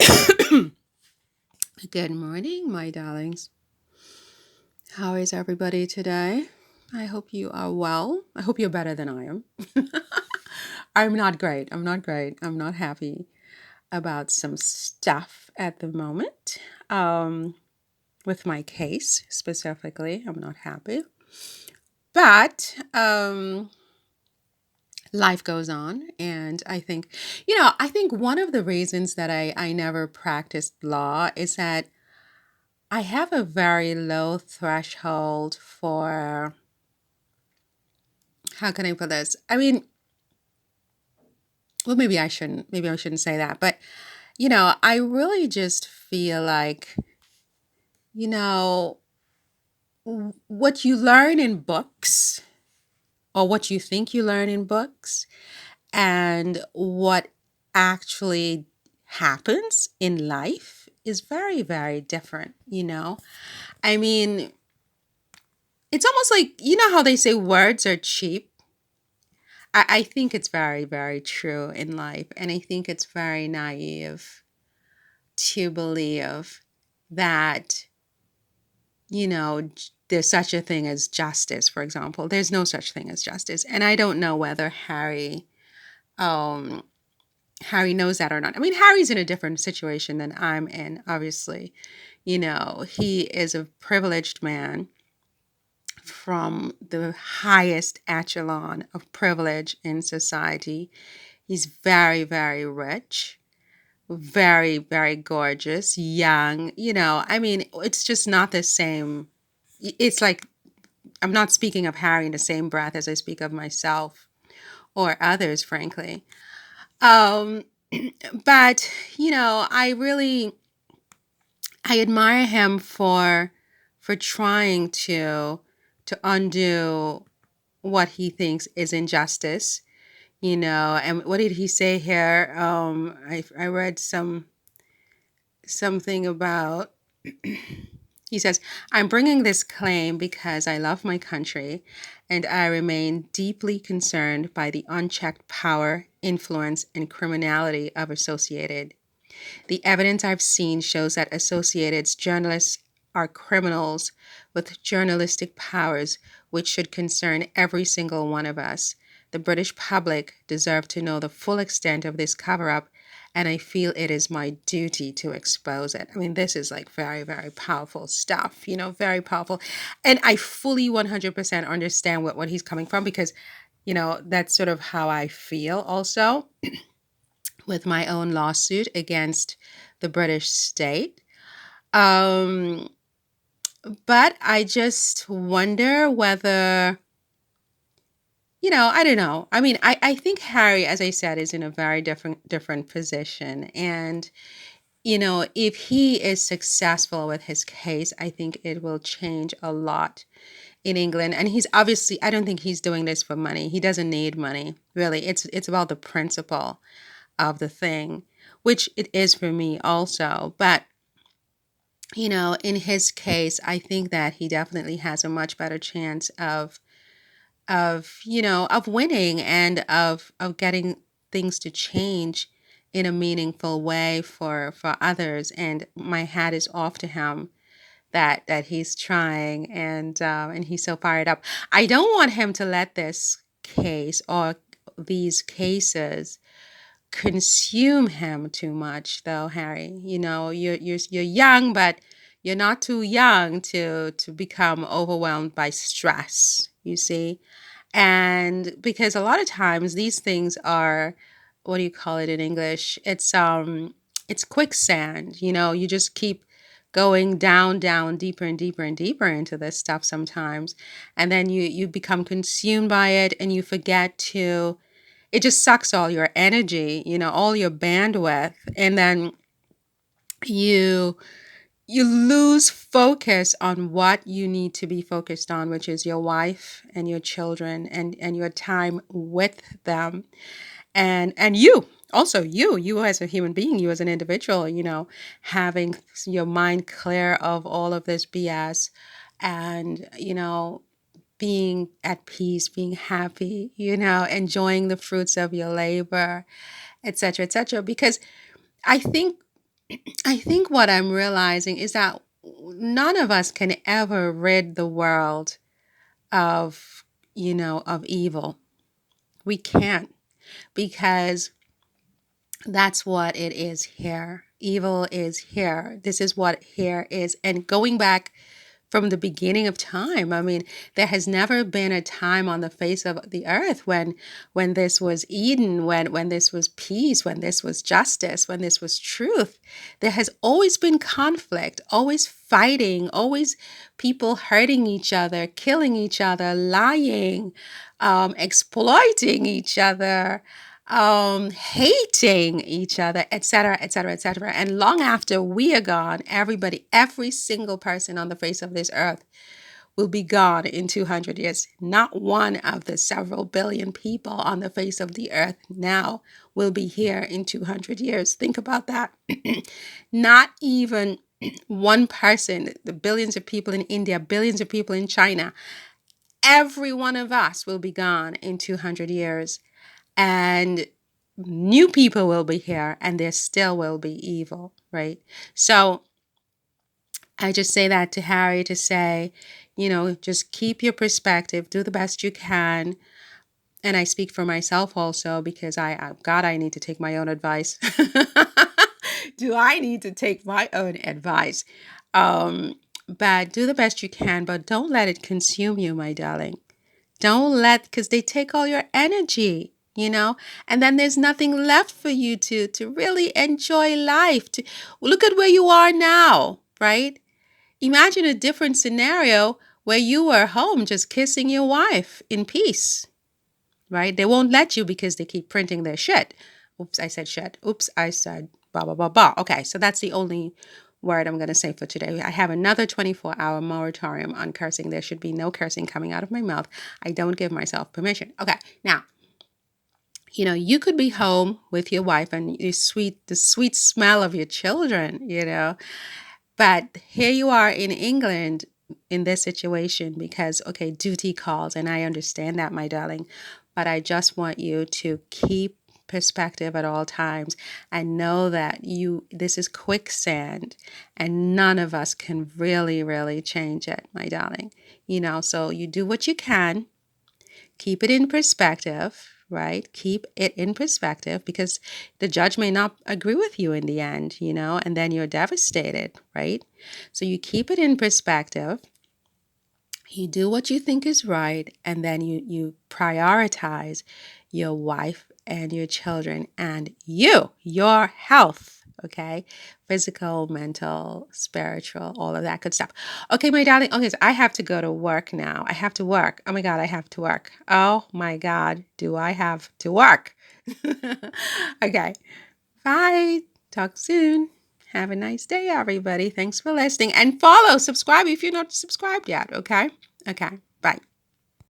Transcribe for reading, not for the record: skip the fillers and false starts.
Good morning, my darlings. How is everybody today? I hope you are well. I hope you're better than I am. I'm not great. I'm not great. I'm not happy about some stuff at the moment. Um, with my case specifically, I'm not happy. But life goes on. And I think one of the reasons that I never practiced law is that I have a very low threshold for, how can I put this? I mean, well, maybe I shouldn't say that, but I really just feel like, you know, what you learn in books or what you think you learn in books and what actually happens in life is very, very different. I mean, it's almost like, how they say words are cheap. I think it's very, very true in life. And I think it's very naive to believe that, there's such a thing as justice, for example. There's no such thing as justice. And I don't know whether um, Harry knows that or not. I mean, Harry's in a different situation than I'm in, obviously. He is a privileged man from the highest echelon of privilege in society. He's very, very rich, very, very gorgeous, young. I mean, it's just not the same. It's like I'm not speaking of Harry in the same breath as I speak of myself or others, frankly. Um, but I admire him for trying to undo what he thinks is injustice. And what did he say here? I read something about, he says, I'm bringing this claim because I love my country and I remain deeply concerned by the unchecked power, influence, and criminality of Associated. The evidence I've seen shows that Associated's journalists are criminals with journalistic powers, which should concern every single one of us. The British public deserve to know the full extent of this cover up, and I feel it is my duty to expose it. I mean, this is like very, very powerful stuff, very powerful. And I fully 100% understand what he's coming from because, that's sort of how I feel also with my own lawsuit against the British state. Um, but I just wonder whether, I don't know. I mean, I think Harry, as I said, is in a very different position. And, if he is successful with his case, I think it will change a lot in England. And he's obviously, I don't think he's doing this for money. He doesn't need money, really. It's about the principle of the thing, which it is for me also. But in his case, I think that he definitely has a much better chance of winning and of getting things to change in a meaningful way for others. And my hat is off to him that he's trying and he's so fired up. I don't want him to let this case or these cases consume him too much, though, Harry. You're young, but you're not too young to become overwhelmed by stress, you see. And because a lot of times these things are, what do you call it in English? It's quicksand. You just keep going down, down, deeper and deeper and deeper into this stuff sometimes. And then you become consumed by it and you forget to, it just sucks all your energy, all your bandwidth. And then you you lose focus on what you need to be focused on, which is your wife and your children and your time with them. And you also, you as a human being, you as an individual, having your mind clear of all of this BS and being at peace, being happy, enjoying the fruits of your labor, etc., etc. Because I think I think what I'm realizing is that none of us can ever rid the world of, of evil. We can't, because that's what it is here. Evil is here. This is what here is. And going back from the beginning of time, I mean, there has never been a time on the face of the earth when this was Eden, when this was peace, when this was justice, when this was truth. There has always been conflict, always fighting, always people hurting each other, killing each other, lying, exploiting each other, hating each other, etc., etc., etc. And long after we are gone, everybody, every single person on the face of this earth will be gone in 200 years. Not one of the several billion people on the face of the earth now will be here in 200 years. Think about that. Not even one person, the billions of people in India, billions of people in China, every one of us will be gone in 200 years. And new people will be here, and there still will be evil, right? So I just say that to Harry to say, just keep your perspective, do the best you can. And I speak for myself also, because God, I need to take my own advice. Do I need to take my own advice? But do the best you can, but don't let it consume you, my darling. Don't let, because they take all your energy, and then there's nothing left for you to really enjoy life. To look at where you are now, right? Imagine a different scenario where you were home just kissing your wife in peace, right? They won't let you because they keep printing their shit. Oops, I said shit. Oops, I said blah, blah, blah, blah. Okay, so that's the only word I'm going to say for today. I have another 24-hour moratorium on cursing. There should be no cursing coming out of my mouth. I don't give myself permission. Okay, now, you could be home with your wife and the sweet smell of your children, but here you are in England in this situation because, okay, duty calls, and I understand that, my darling, but I just want you to keep perspective at all times and know that this is quicksand and none of us can really change it, my darling. So you do what you can. Keep it in perspective, right? Keep it in perspective, because the judge may not agree with you in the end, and then you're devastated, right? So you keep it in perspective. You do what you think is right, and then you prioritize your wife and your children and your health, okay? Physical, mental, spiritual, all of that good stuff. Okay, my darling. Okay, so I have to go to work now. I have to work. Oh my God, I have to work. Oh my God, do I have to work? Okay, bye. Talk soon. Have a nice day, everybody. Thanks for listening. And subscribe if you're not subscribed yet, okay? Okay, bye.